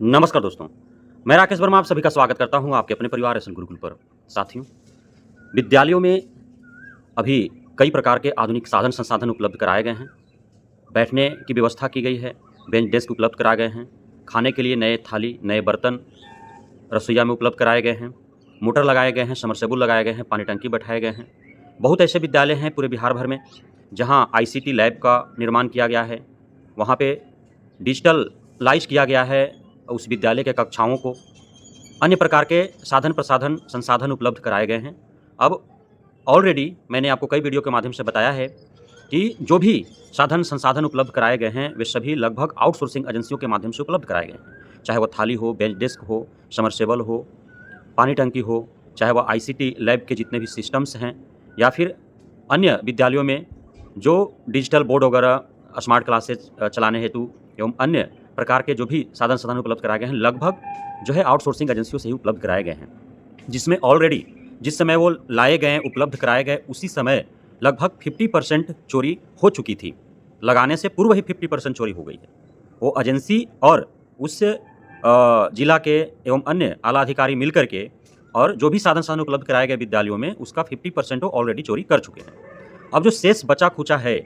नमस्कार दोस्तों, मैं राकेश वर्मा आप सभी का स्वागत करता हूं आपके अपने परिवार एसएन गुरुकुल पर। साथियों, विद्यालयों में अभी कई प्रकार के आधुनिक साधन संसाधन उपलब्ध कराए गए हैं। बैठने की व्यवस्था की गई है, बेंच डेस्क उपलब्ध कराए गए हैं, खाने के लिए नए थाली, नए बर्तन रसोइया में उपलब्ध कराए गए हैं, मोटर लगाए गए हैं, समरसेबुल लगाए गए हैं, पानी टंकी बैठाए गए हैं। बहुत ऐसे विद्यालय हैं पूरे बिहार भर में, जहाँ आईसीटी लैब का निर्माण किया गया है। वहाँ पे डिजिटलाइज़ किया गया है उस विद्यालय के कक्षाओं को। अन्य प्रकार के साधन प्रसाधन संसाधन उपलब्ध कराए गए हैं। अब ऑलरेडी मैंने आपको कई वीडियो के माध्यम से बताया है कि जो भी साधन संसाधन उपलब्ध कराए गए हैं, वे सभी लगभग आउटसोर्सिंग एजेंसियों के माध्यम से उपलब्ध कराए गए हैं। चाहे वो थाली हो, बेंच डेस्क हो, समरसेबल हो, पानी टंकी हो, चाहे वह आईसीटी लैब के जितने भी सिस्टम्स हैं, या फिर अन्य विद्यालयों में जो डिजिटल बोर्ड वगैरह, स्मार्ट क्लासेस चलाने हेतु एवं अन्य प्रकार के जो भी साधन संसाधन उपलब्ध कराए गए हैं, लगभग जो है आउटसोर्सिंग एजेंसियों से ही उपलब्ध कराए गए हैं। जिसमें ऑलरेडी जिस समय वो लाए गए, उपलब्ध कराए गए, उसी समय लगभग 50% चोरी हो चुकी थी। लगाने से पूर्व ही 50% चोरी हो गई है। वो एजेंसी और उस जिला के एवं अन्य आला अधिकारी मिल कर के और जो भी साधन साधन उपलब्ध कराए गए विद्यालयों में, उसका 50% वो ऑलरेडी चोरी कर चुके हैं। अब जो शेष बचा खुचा है,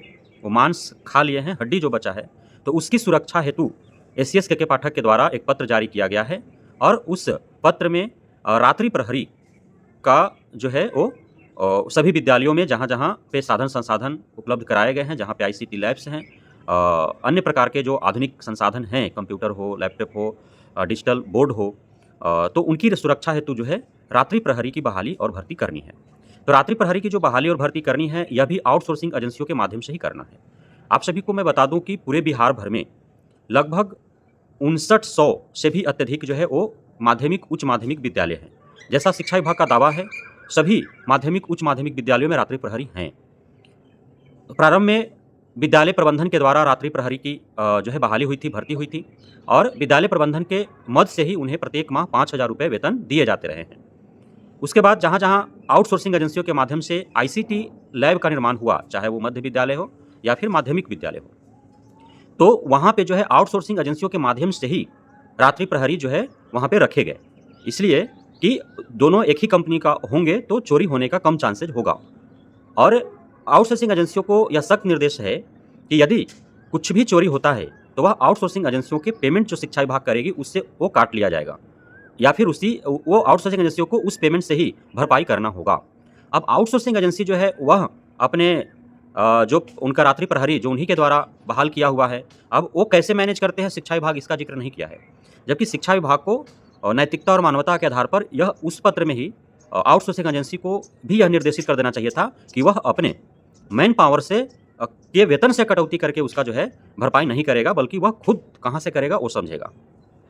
वो मांस खा लिए हैं, हड्डी जो बचा है, तो उसकी सुरक्षा हेतु एससीएस के पाठक के द्वारा एक पत्र जारी किया गया है और उस पत्र में रात्रि प्रहरी का जो है वो सभी विद्यालयों में जहाँ-जहाँ पे साधन संसाधन उपलब्ध कराए गए हैं, जहाँ पे आईसीटी लैब्स हैं, अन्य प्रकार के जो आधुनिक संसाधन हैं, कंप्यूटर हो, लैपटॉप हो, डिजिटल बोर्ड हो, तो उनकी सुरक्षा हेतु जो है रात्रि प्रहरी की बहाली और भर्ती करनी है। तो रात्रि प्रहरी की जो बहाली और भर्ती करनी है, यह भी आउटसोर्सिंग एजेंसियों के माध्यम से ही करना है। आप सभी को मैं बता दूं कि पूरे बिहार भर में लगभग 5900 से भी अत्यधिक जो है वो माध्यमिक, उच्च माध्यमिक विद्यालय हैं। जैसा शिक्षा विभाग का दावा है, सभी माध्यमिक, उच्च माध्यमिक विद्यालयों में रात्रि प्रहरी हैं। प्रारंभ में विद्यालय प्रबंधन के द्वारा रात्रि प्रहरी की जो है बहाली हुई थी, भर्ती हुई थी और विद्यालय प्रबंधन के मद से ही उन्हें प्रत्येक माह 5,000 रुपये वेतन दिए जाते रहे हैं। उसके बाद जहाँ-जहाँ आउटसोर्सिंग एजेंसियों के माध्यम से आईसीटी लैब का निर्माण हुआ, चाहे वो मध्य विद्यालय हो या फिर माध्यमिक विद्यालय हो, तो वहाँ पे जो है आउटसोर्सिंग एजेंसियों के माध्यम से ही रात्रि प्रहरी जो है वहाँ पे रखे गए। इसलिए कि दोनों एक ही कंपनी का होंगे तो चोरी होने का कम चांसेज होगा। और आउटसोर्सिंग एजेंसियों को यह सख्त निर्देश है कि यदि कुछ भी चोरी होता है, तो वह आउटसोर्सिंग एजेंसियों के पेमेंट जो शिक्षा विभाग करेगी, उससे वो काट लिया जाएगा या फिर वो आउटसोर्सिंग एजेंसियों को उस पेमेंट से ही भरपाई करना होगा। अब आउटसोर्सिंग एजेंसी जो है वह अपने जो उनका रात्रि प्रहरी जो उन्हीं के द्वारा बहाल किया हुआ है, अब वो कैसे मैनेज करते हैं, शिक्षा विभाग इसका ज़िक्र नहीं किया है। जबकि शिक्षा विभाग को नैतिकता और मानवता के आधार पर यह उस पत्र में ही आउटसोर्सिंग एजेंसी को भी यह निर्देशित कर देना चाहिए था कि वह अपने मैन पावर से के वेतन से कटौती करके उसका जो है भरपाई नहीं करेगा, बल्कि वह खुद कहाँ से करेगा वो समझेगा।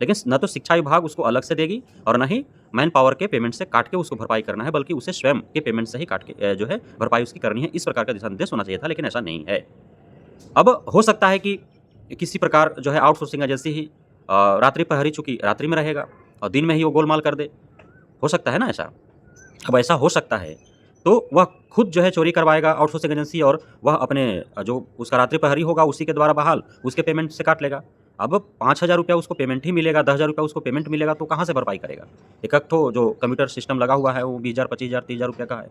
लेकिन न तो शिक्षा विभाग उसको अलग से देगी और न ही मैन पावर के पेमेंट से काट के उसको भरपाई करना है, बल्कि उसे स्वयं के पेमेंट से ही काट के जो है भरपाई उसकी करनी है। इस प्रकार का दिशा निर्देश होना चाहिए था, लेकिन ऐसा नहीं है। अब हो सकता है कि किसी प्रकार जो है आउटसोर्सिंग एजेंसी ही रात्रि प्रहरी, चूँकि रात्रि में रहेगा और दिन में ही वो गोलमाल कर दे, हो सकता है ना ऐसा? अब ऐसा हो सकता है, तो वह खुद जो है चोरी करवाएगा आउटसोर्सिंग एजेंसी और वह अपने जो उसका रात्रि प्रहरी होगा उसी के द्वारा बहाल, उसके पेमेंट से काट लेगा। अब 5,000 रुपया उसको पेमेंट ही मिलेगा, 10,000 रुपया उसको पेमेंट मिलेगा, तो कहाँ से भरपाई करेगा? एक तो जो कंप्यूटर सिस्टम लगा हुआ है वो 20,000, 25,000, 30,000 रुपये का है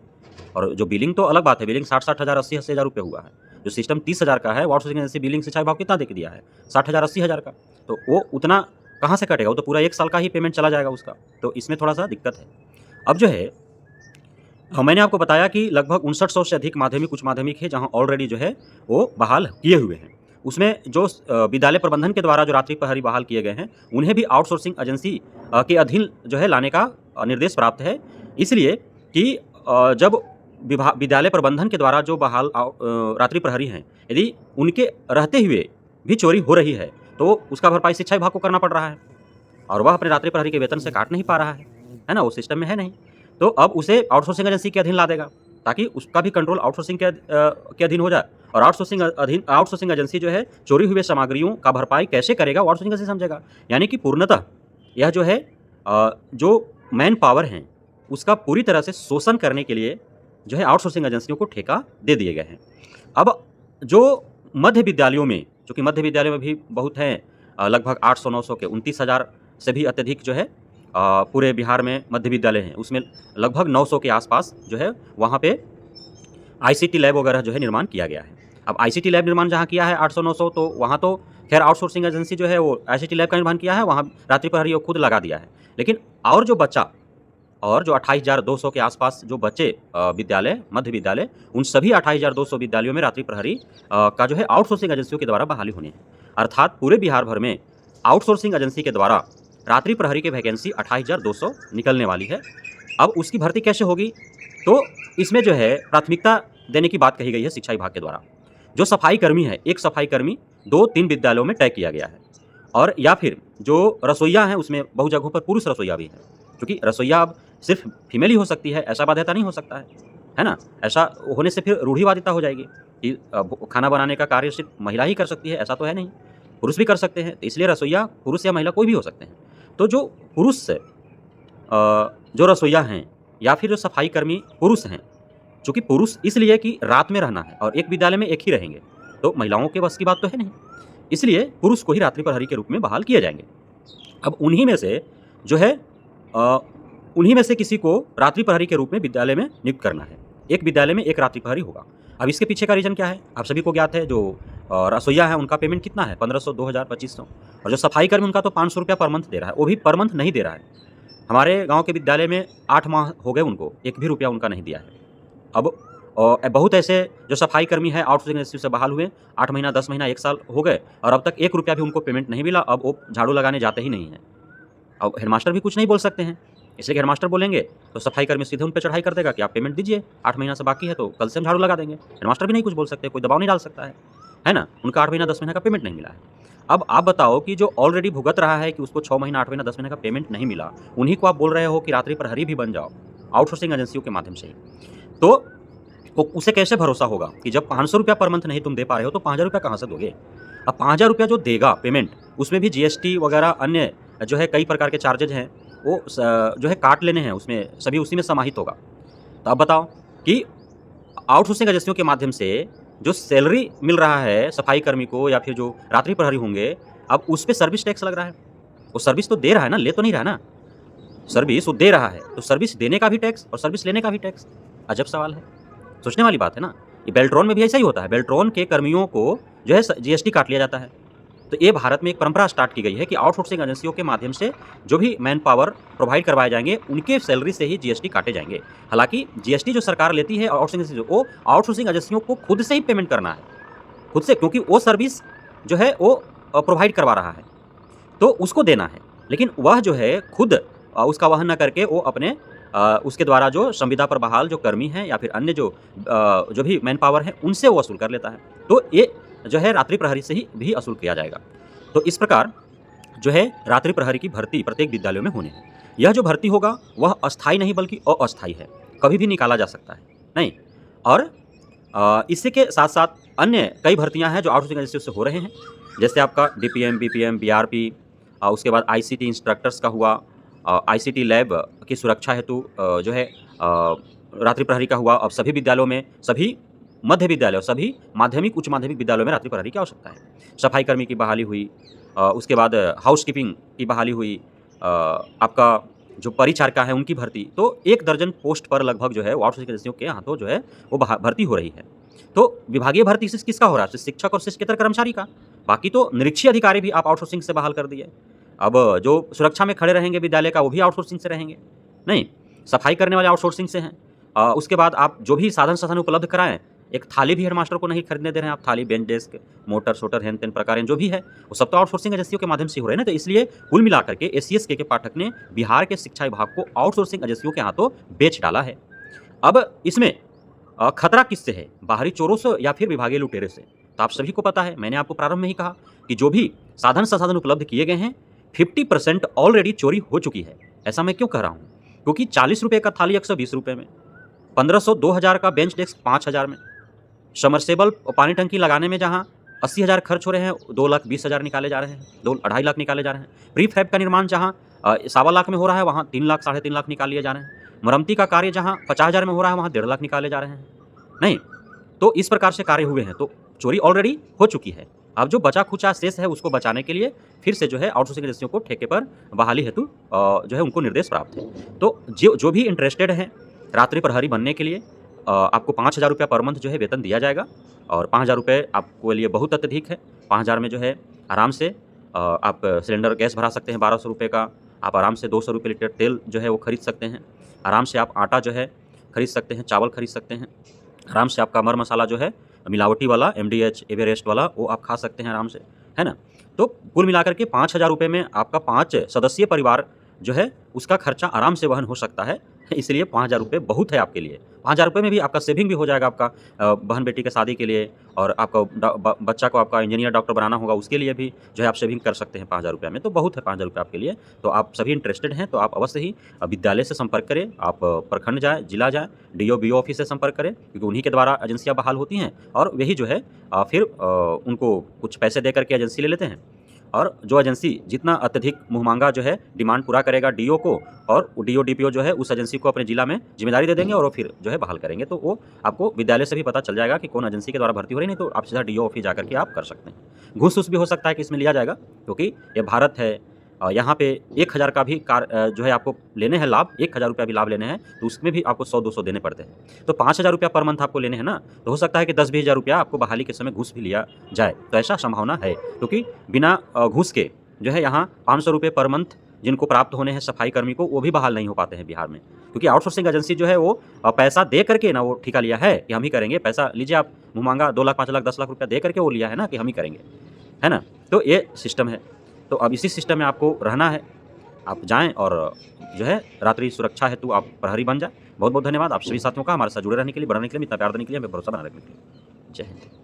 और जो बिलिंग तो अलग बात है, बिलिंग 60-60 हज़ार, 80-80 हज़ार रुपये हुआ है। जो सिस्टम 30,000 का है, वो आउटसोर्सिंग एजेंसी बिलिंग शिक्षा विभाग कितना दे के दिया है? 60,000, 80,000 का। तो वो उतना कहाँ से कटेगा? वो तो पूरा 1 साल का ही पेमेंट चला जाएगा उसका। तो इसमें थोड़ा-सा दिक्कत है। अब जो है मैंने आपको बताया कि लगभग 5900 से अधिक माध्यमिक, उच्च माध्यमिक है, जहाँ ऑलरेडी जो है वो बहाल किए हुए हैं। उसमें जो विद्यालय प्रबंधन के द्वारा जो रात्रि प्रहरी बहाल किए गए हैं, उन्हें भी आउटसोर्सिंग एजेंसी के अधीन जो है लाने का निर्देश प्राप्त है। इसलिए कि जब विद्यालय प्रबंधन के द्वारा जो बहाल रात्रि प्रहरी हैं, यदि उनके रहते हुए भी चोरी हो रही है, तो उसका भरपाई शिक्षा विभाग को करना पड़ रहा है और वह अपने रात्रि प्रहरी के वेतन से काट नहीं पा रहा है ना? वो सिस्टम में है नहीं। तो अब उसे आउटसोर्सिंग एजेंसी के अधीन ला देगा, ताकि उसका भी कंट्रोल आउटसोर्सिंग के अधीन हो जाए और आउटसोर्सिंग एजेंसी जो है चोरी हुए सामग्रियों का भरपाई कैसे करेगा, वो आउटसोर्सिंग एजेंसी समझेगा। यानी कि पूर्णतः यह जो है जो मैन पावर हैं, उसका पूरी तरह से शोषण करने के लिए जो है आउटसोर्सिंग एजेंसियों को ठेका दे दिए गए हैं। अब जो मध्य विद्यालयों में, चूँकि मध्य विद्यालयों में भी बहुत हैं, लगभग 800-900 के 29,000 से भी अत्यधिक जो है पूरे बिहार में मध्य विद्यालय हैं, उसमें लगभग 900 के आसपास जो है वहाँ पे आईसीटी लैब वगैरह जो है निर्माण किया गया है। अब आईसीटी लैब निर्माण जहाँ किया है 800-900, तो वहाँ तो खैर आउटसोर्सिंग एजेंसी जो है वो आईसीटी लैब का निर्माण किया है, वहाँ रात्रि प्रहरी वो खुद लगा दिया है। लेकिन और जो 28,200 के आसपास जो बचे विद्यालय, मध्य विद्यालय, उन सभी 28,200 विद्यालयों में रात्रि प्रहरी का जो है आउटसोर्सिंग एजेंसियों के द्वारा बहाली होनी है। अर्थात पूरे बिहार भर में आउटसोर्सिंग एजेंसी के द्वारा रात्रि प्रहरी की वैकेंसी 28,200 निकलने वाली है। अब उसकी भर्ती कैसे होगी? तो इसमें जो है प्राथमिकता देने की बात कही गई है शिक्षा विभाग के द्वारा। जो सफाई कर्मी है, एक सफाई कर्मी 2-3 विद्यालयों में तय किया गया है, और या फिर जो रसोइया हैं उसमें बहु जगहों पर पुरुष रसोइया भी हैं, क्योंकि रसोइया अब सिर्फ फीमेल ही हो सकती है, ऐसा बाध्यता नहीं हो सकता है ना? ऐसा होने से फिर रूढ़िवादिता हो जाएगी कि खाना बनाने का कार्य सिर्फ महिला ही कर सकती है, ऐसा तो है नहीं, पुरुष भी कर सकते हैं। तो इसलिए रसोइया पुरुष या महिला कोई भी हो सकते हैं। तो जो पुरुष जो रसोइया हैं या फिर जो सफाई कर्मी पुरुष हैं, चूँकि पुरुष इसलिए कि रात में रहना है और एक विद्यालय में एक ही रहेंगे, तो महिलाओं के बस की बात तो है नहीं, इसलिए पुरुष को ही रात्रि प्रहरी के रूप में बहाल किए जाएंगे। अब उन्हीं में से जो है उन्हीं में से किसी को रात्रि प्रहरी के रूप में विद्यालय में नियुक्त करना है। एक विद्यालय में एक रात्रि प्रहरी होगा। अब इसके पीछे का रीज़न क्या है? आप सभी को ज्ञात है, जो रसोइया है उनका पेमेंट कितना है? 1500, 2000, 2500, और जो सफाई कर्मी उनका तो 500 रुपया पर मंथ दे रहा है, वो भी पर मंथ नहीं दे रहा है। हमारे गाँव के विद्यालय में 8 माह हो गए उनको, एक भी रुपया उनका नहीं दिया है। अब बहुत ऐसे जो सफाई कर्मी है आउटसोर्सिंग एजेंसी से बहाल हुए, 8 महीना, 10 महीना, 1 साल हो गए और अब तक 1 रुपया भी उनको पेमेंट नहीं मिला। अब वो झाड़ू लगाने जाते ही नहीं हैं। अब हेडमास्टर भी कुछ नहीं बोल सकते हैं, इसलिए कि हेडमास्टर बोलेंगे तो सफाई कर्मी सीधे उन पे चढ़ाई कर देगा कि आप पेमेंट दीजिए, 8 महीना से बाकी है तो कल से हम झाड़ू लगा देंगे। हेडमास्टर भी नहीं कुछ बोल सकते, कोई दबाव नहीं डाल सकता है ना? उनका 8 महीना, 10 महीना का पेमेंट नहीं मिला है। अब आप बताओ कि जो ऑलरेडी भुगत रहा है कि उसको 6 महीना, 8 महीना, 10 महीने का पेमेंट नहीं मिला, उन्हीं को आप बोल रहे हो कि रात्रि प्रहरी भी बन जाओ आउटसोर्सिंग एजेंसियों के माध्यम से ही। तो उसे कैसे भरोसा होगा कि जब 500 रुपया पर मंथ नहीं तुम दे पा रहे हो तो 5,000 रुपया कहाँ से दोगे? अब 5,000 रुपया जो देगा पेमेंट, उसमें भी जीएसटी वगैरह अन्य जो है कई प्रकार के चार्जेज हैं, वो जो है काट लेने हैं, उसमें सभी उसी में समाहित होगा। तो अब बताओ कि आउटसोर्सिंग एजेंसियों के माध्यम से जो सैलरी मिल रहा है सफाई कर्मी को या फिर जो रात्रि प्रहरी होंगे, अब उस पे सर्विस टैक्स लग रहा है। वो सर्विस तो दे रहा है ना, ले तो नहीं रहा ना। सर्विस वो दे रहा है, तो सर्विस देने का भी टैक्स और सर्विस लेने का भी टैक्स। अजब सवाल है, सोचने वाली बात है ना। ये बेल्ट्रॉन में भी ऐसा ही होता है, बेल्ट्रॉन के कर्मियों को जो है जीएसटी काट लिया जाता है। तो ये भारत में एक परंपरा स्टार्ट की गई है कि आउटसोर्सिंग एजेंसियों के माध्यम से जो भी मैन पावर प्रोवाइड करवाए जाएंगे उनके सैलरी से ही जीएसटी काटे जाएंगे। हालांकि जीएसटी जो सरकार लेती है वो आउटसोर्सिंग एजेंसियों को खुद से ही पेमेंट करना है, खुद से, क्योंकि वो सर्विस जो है वो प्रोवाइड करवा रहा है तो उसको देना है। लेकिन वह जो है खुद उसका वहन न करके वो अपने उसके द्वारा जो संविदा पर बहाल जो कर्मी हैं या फिर अन्य जो भी मैन पावर है उनसे वो वसूल कर लेता है। तो ये जो है रात्रि प्रहरी से ही भी वसूल किया जाएगा। तो इस प्रकार जो है रात्रि प्रहरी की भर्ती प्रत्येक विद्यालयों में होनी है। यह जो भर्ती होगा वह अस्थायी नहीं बल्कि अस्थायी है, कभी भी निकाला जा सकता है नहीं। और इसी के साथ साथ अन्य कई भर्तियां हैं जो आउटसोर्सिंग एजेंसियों से हो रहे हैं, जैसे आपका डीपीएम, बीपीएम, बीआरपी, उसके बाद आईसीटी इंस्ट्रक्टर्स का हुआ, आईसीटी लैब की सुरक्षा हेतु जो है रात्रि प्रहरी का हुआ। अब सभी विद्यालयों में, सभी मध्य विद्यालय और सभी माध्यमिक उच्च माध्यमिक विद्यालयों में रात्रि प्रहरी की आवश्यकता है। सफाई कर्मी की बहाली हुई, उसके बाद हाउसकीपिंग की बहाली हुई, आपका जो परिचारिका है उनकी भर्ती। तो 1 दर्जन पोस्ट पर लगभग जो है आउटसोर्सिंग एजेंसियों के हाथों जो है वो भर्ती हो रही है। तो विभागीय भर्ती किसका हो रहा है? शिक्षक और शिक्षकेतर कर्मचारी का। बाकी तो निरीक्षीय अधिकारी भी आप आउटसोर्सिंग से बहाल कर दिए। अब जो सुरक्षा में खड़े रहेंगे विद्यालय का वो भी आउटसोर्सिंग से रहेंगे नहीं, सफाई करने वाले आउटसोर्सिंग से हैं। उसके बाद आप जो भी साधन उपलब्ध कराएं, एक थाली भी हेडमास्टर को नहीं खरीदने दे रहे हैं आप, थाली, बेंच, डेस्क, मोटर सोटर, हेन तेन प्रकार जो भी है वो सब तो आउटसोर्सिंग एजेंसियों के माध्यम से हो रहे हैं ना। तो इसलिए कुल मिलाकर के एससीएस के पाठक ने बिहार के शिक्षा विभाग को आउटसोर्सिंग एजेंसियों के हाथों बेच डाला है। अब इसमें खतरा किससे है? बाहरी चोरों से या फिर विभागीय लुटेरे से? तो आप सभी को पता है, मैंने आपको प्रारंभ में ही कहा कि जो भी साधन उपलब्ध किए गए हैं 50% ऑलरेडी चोरी हो चुकी है। ऐसा मैं क्यों कह रहा हूँ? क्योंकि 40 रुपये का थाली 120 रुपये में, 1500 2000 का बेंच डेस्क 5000 में, समरसेबल पानी टंकी लगाने में जहाँ 80,000 खर्च हो रहे हैं 2,20,000 निकाले जा रहे हैं, 2-2.5 लाख निकाले जा रहे हैं। प्री फैब का निर्माण जहाँ 1.25 लाख में हो रहा है वहाँ 3 लाख, 3.5 लाख निकाल लिए जा रहे हैं। मरम्मती का कार्य जहाँ 50,000 में हो रहा है वहाँ 1.5 लाख निकाले जा रहे हैं नहीं। तो इस प्रकार से कार्य हुए हैं, तो चोरी ऑलरेडी हो चुकी है। अब जो बचा खुचा शेष है उसको बचाने के लिए फिर से जो है आउटसोर्सिंग एजेंसियों को ठेके पर बहाली हेतु जो है उनको निर्देश प्राप्त है। तो जो भी इंटरेस्टेड हैं रात्रि प्रहरी बनने के लिए आपको 5,000 रुपया पर मंथ जो है वेतन दिया जाएगा और 5,000 रुपये आपके लिए बहुत अत्यधिक है। 5,000 में जो है आराम से आप सिलेंडर गैस भरा सकते हैं 1,200 रुपये का। आप आराम से 200 रुपये लीटर तेल जो है वो खरीद सकते हैं। आराम से आप आटा जो है खरीद सकते हैं, चावल खरीद सकते हैं। आराम से आपका मर मसाला जो है मिलावटी वाला एमडीएच, एवरेस्ट वाला वो आप खा सकते हैं आराम से, है ना? तो कुल मिलाकर के 5,000 रुपये में आपका 5 सदस्यीय परिवार जो है उसका खर्चा आराम से वहन हो सकता है। इसलिए 5,000 रुपये बहुत है आपके लिए। 5,000 रुपये में भी आपका सेविंग भी हो जाएगा आपका बहन-बेटी की शादी के लिए और आपका बच्चा को आपका इंजीनियर, डॉक्टर बनाना होगा उसके लिए भी जो है आप सेविंग कर सकते हैं 5,000 रुपये में। तो बहुत है 5,000 रुपये आपके लिए। तो आप सभी इंटरेस्टेड हैं तो आप अवश्य ही विद्यालय से संपर्क करें। आप प्रखंड जाएँ, जिला जाएँ, डीओ, बीओ ऑफिस से संपर्क करें क्योंकि उन्हीं के द्वारा एजेंसियाँ बहाल होती हैं और वही जो है फिर उनको कुछ पैसे दे कर के एजेंसी ले लेते हैं। और जो एजेंसी जितना अत्यधिक मुँहमांगा जो है डिमांड पूरा करेगा डीओ को और डीओ, डीपीओ जो है उस एजेंसी को अपने जिला में जिम्मेदारी दे देंगे और वो फिर जो है बहाल करेंगे। तो वो आपको विद्यालय से भी पता चल जाएगा कि कौन एजेंसी के द्वारा भर्ती हो रही, नहीं तो आप सीधा डीओ ऑफिस जाकर के आप कर सकते हैं। घूस-वूस भी हो सकता है कि इसमें लिया जाएगा क्योंकि ये भारत है। यहाँ पे 1,000 का भी जो है आपको लेने हैं लाभ, 1,000 रुपया भी लाभ लेने हैं तो उसमें भी आपको 100-200 देने पड़ते हैं। तो 5,000 रुपया पर मंथ आपको लेने हैं ना, तो हो सकता है कि 10-20 हज़ार रुपया आपको बहाली के समय घूस भी लिया जाए। तो ऐसा संभावना है क्योंकि बिना घूस के जो है यहाँ 500 रुपये पर मंथ जिनको प्राप्त होने हैं सफाई कर्मी को वो भी बहाल नहीं हो पाते हैं बिहार में। क्योंकि आउटसोर्सिंग एजेंसी जो है वो पैसा दे करके ना वो ठेका लिया है कि हम ही करेंगे, पैसा लीजिए आप मुँहमांगा 2 लाख, 5 लाख, 10 लाख रुपया दे करके वो लिया है ना कि हम ही करेंगे, है ना? तो ये सिस्टम है। तो अब इसी सिस्टम में आपको रहना है। आप जाएँ और जो है रात्रि सुरक्षा हेतु आप प्रहरी बन जाएँ। बहुत-बहुत धन्यवाद आप सभी साथियों का हमारे साथ जुड़े रहने के लिए, बढ़ने के लिए, इतना प्यार देने के लिए, हमें भरोसा बनाए रखने के लिए। जय हिंद।